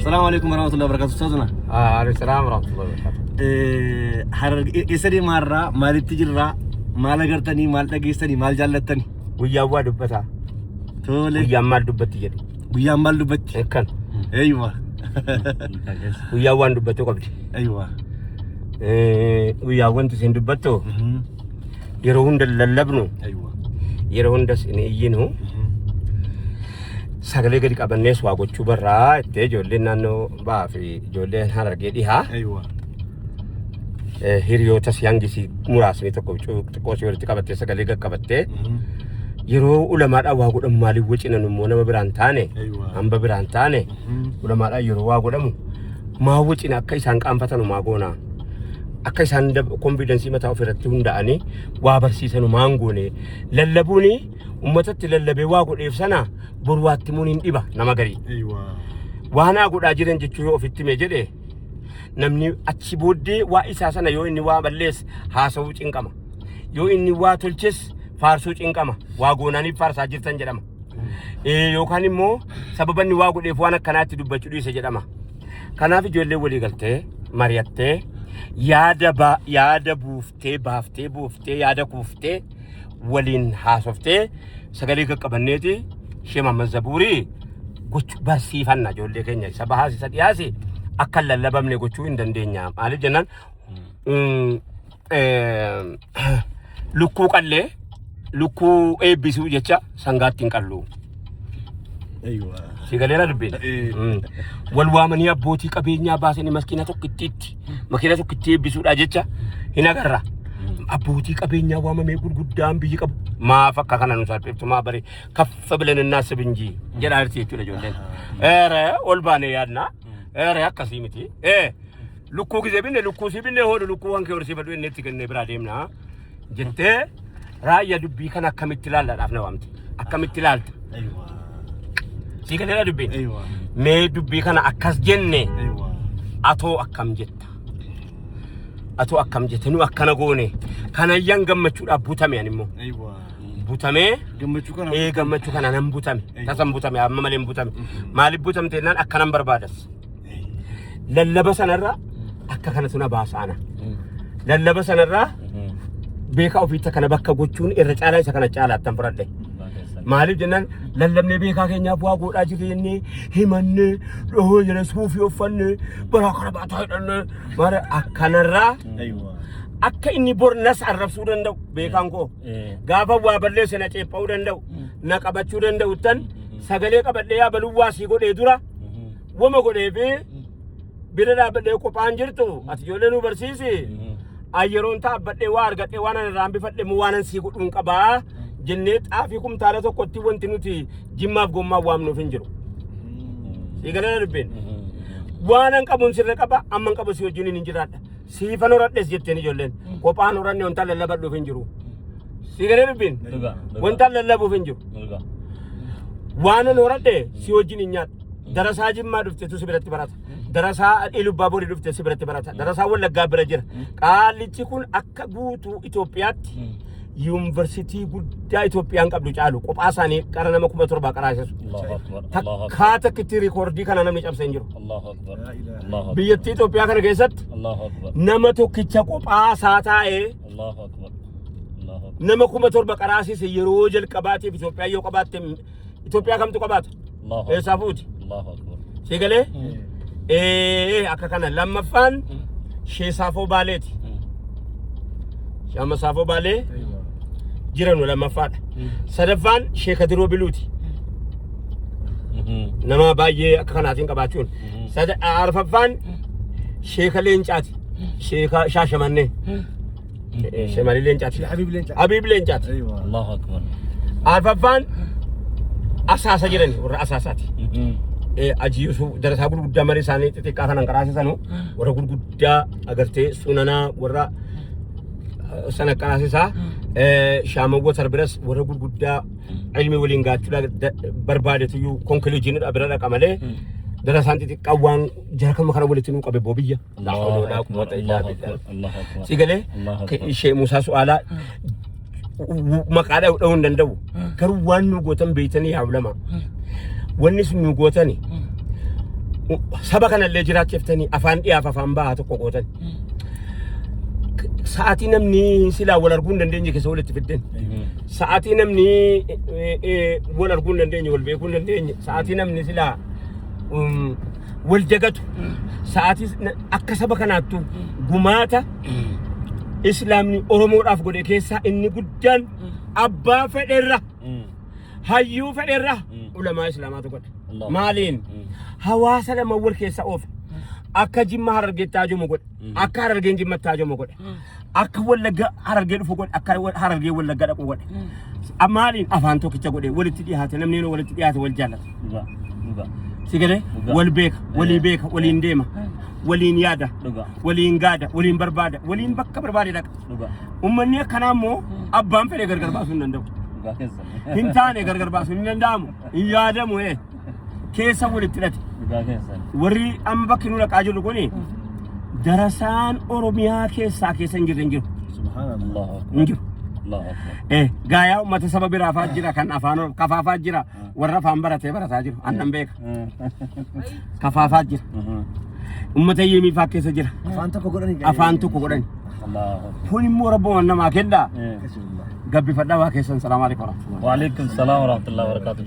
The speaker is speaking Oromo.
السلام عليكم ورحمة الله وبركاته أستاذنا. عليكم السلام ورحمة الله وبركاته. حرق إسري مرة مال تجرا مال قرتني مال تجيستني مال جالتني. ويا واد بتا. تولي. ويا مال دبتي جري. ويا مال دبتي. كان. أيوة. ويا وان دبتو قبل. أيوة. ويا وان تسين دبتو. يروون دللبنو. أيوة. يروون دس إن يجينه. سأقولك ديك أبنيس واقو تشوبرا تجولي نانو بافي جولي هنرجع ها. أيوة. هيريو تسيانجي سي مراسمي تكو شوية تكابتة سأقولك كابتة. yeroo ulamaadha waa godhamu maaliif wacina nummoo nama biraan taane hamba biraan taane ulamaadha yeroo waa godhamu maa wacina akka isaan qaanfatanu maa goona akka isaan confidence mataa ofirratti hunda'anii waa barsiisanu maan goone lallabuuni ummatatti lallabee waa godheef sana borwaatti muun hin dhiba nama garii waanaa godhaa jiran jechuu yoo ofitti mee jedhe namni achi booddee waa isaa sana yoo inni waa ballees haasawuu cinqama yoo inni waa tolches faarsuu cinqama waa goonaaniif faarsaa jirtan jedhama yookaan immoo sababanni waa godheef waan akkanaatti dubbachuu dhiise jedhama kanaaf ijoollee walii galtee mari'attee yaada buuftee yaada kuuftee waliin haasoftee sagalee qaqqabanneeti Sheekh Mahammad Zabuurii gochuu barsiifanna ijoollee keenya isa bahaas isa dhiyaas akka lallabamne gochuu hin dandeenya maaliif jennaan lukkuu qallee lukkuu eebbisuu jecha sangaattiin qallu. Aywa. Sigaleera dubbeen. Wal waamanii abbootii qabeenyaa baasanii makiina tokkitti eebbisuudha jecha hin agarra. Abbootii qabeenyaa waamamee gurguddaan biyyi qabu. Maaf akka kana nu salphiftu maa bare kaffa bilan innaas binjii jedha arti jechuudha ijoolleen. Ol baanee yaadna. Akkasii miti. Lukkuu gisee binne lukkuu si binne hoodhu lukkuu waan kee horsiifadhu inni itti kennee biraa deemna. Jettee raayyaa dubbii kana akkamitti ilaallaadhaaf na waamte akkamitti ilaalta sii galeera dubbiin mee dubbii kana akkas jenne atoo akkam jetta nu akkana goone kanayyan gammachuudhaaf butame ani immoo butamee gammachuu kana nan butame tasan butame amma malee butame maaliif butamte naan akkanan barbaadas lallaba sanarra akka kanatu na baasaana lallaba sanarra beeka ofiitti kana bakka gochuun irra caalaa isa kana caalaattan fudhadhe maaliif jennaan lallabnee beekaa keenyaaf waa godhaa jireenyee himannee dhahoo jala suufii uffanne baraa kana baataa hidhanne maara akkanarraa akka inni bor nas arrabsuu danda'u beekaan koo gaafa waa balleesse na ceepha'uu danda'u na qabachuu danda'u tan sagalee qabadhee yaabaluu waa sii godhee dura wama godhee fi bira dhaabadhee qophaan jirtu ati ijoollee nu barsiisi ayyeroon taabbadhee waa argadhee waan ani raambifadhe mu waanan sii godhuun qabaa jennee xaafii kumtaala tokkotti wanti nuti jimmaaf gommaa waamnuuf hin jiru. Sii galana dubbeen waanan qabuun sirra qaba amman qabu si wajjin hin jiraadha siifan horadhes jetteen ijoolleen qophaan horanne wantaan lallabadhuuf hin jiru. Sii galana dubbeen wantaan lallabuuf hin jiru. Waanan horadhe si wajjin hin nyaadha. Darasaa jimmaa dhuftetu si biratti barata. Darasaa Ilubbaa Borii dhufte si biratti barata. Darasaa Wallaggaa bira jira. Qaalichi kun akka guutuu Itoophiyaatti yuunivarsiitii guddaa Itoophiyaan qabdu caalu qophaa isaanii qara nama 1700 qaraasisu. Takkaata kitti rikoordii kana namni cabsee hin jiru. Biyyattii Itoophiyaa kana keessatti nama tokkicha qophaa isaa taa'ee nama 1700 qaraasise yeroo jalqabaatiif Itoophiyaa yoo qabaatte Itoophiyaa kamtu qabaata? Eessaa fuuti? Sii galee? Akka kana lammaffaan Sheekh Saafoo Baaleeti. Sheekh Saafoo Baalee jiranu lammaffaadha. Sadaffaan Sheekh Kadiroo Biluuti. Nama baay'ee akka kanaatiin qabaachuun. Arfaffaan Sheekh Leencaati. Sheekh Shaashamannee. Sheemali Leencaati. Habiib Leencaati. Arfaffaan asaasa jirani warra asaasaati. Ajiisu darasaa gurguddaa malee isaanii xixiqqaa kanan qaraasisanu warra gurguddaa agartee sunanaa warra sana qaraasisaa shaamawwa sarbiras warra gurguddaa ilmi waliin gaachuudha barbaadetuyyuu konkiliijiinidha bira dhaqa malee darasaan xixiqqaa waan jarkama kana walitti nuu qabe boobiyya laafoodhaa kumata illaa bidhaa sigalee ishee Musaa Su'aalaa maqaadhaa dha'uu hin danda'u garuu waan nu gootan beeytanii yaa ulama wanni sun nu gootani saba kanallee jiraachiftanii afaan dhiyaaf afaan bahaa tokko gootan. Sa'aatii namni silaa wal arguu hin dandeenye keessa walitti fidden. Sa'aatii namni wal arguu hin dandeenye wal beekuu hin dandeenye. Sa'aatii namni silaa wal jagatu. Sa'aatii akka saba kanaattu gumaata Islaamni Oromoodhaaf godhe keessaa inni guddaan abbaa fedherra hayyuu fedherra ulamaa Islaamaatu godhe. Maaliin hawaasa lama wal keessa oofe. Akka Jimma Harargeetti haajomu godhe. Akka Harargeen Jimmatti haajomu godhe. Akka Wallagga Harargee dhufu godhe. Akka Harargee Wallagga dhaqu godhe. Maaliin afaan tokkicha godhe walitti dhiyaate namni walitti dhiyaate wal jaallata. Sigale wal beeka walii beeka waliin deema waliin yaada waliin gaada waliin barbaada waliin bakka barbaade dhaqa. Uummanni akkanaa immoo abbaan fedhe gargar baasuu hin danda'u. Hin taane gargar baasuu hin danda'amu. Hin yaadamu keessa walitti hidhate. Warri amma bakki nu dhaqaa jirru kuni darasaan Oromiyaa keessaa keessa hin jiru. Subhanallah. Hin jiru. Gaayaa uummata saba biraa fa'aa jira kan afaan kafaafaa jira warra afaan baratee barataa jiru annan beeka. Kafaafaa jira. Uummata yeemii fa'aa keessa jira. Afaan tokko godhani. Kun immoo rabboon namaa kenna. Gabbifadhaa waa keessan salaamu alaikum. Wa alaikum salaam wa rahmatullahi wa barakatuh.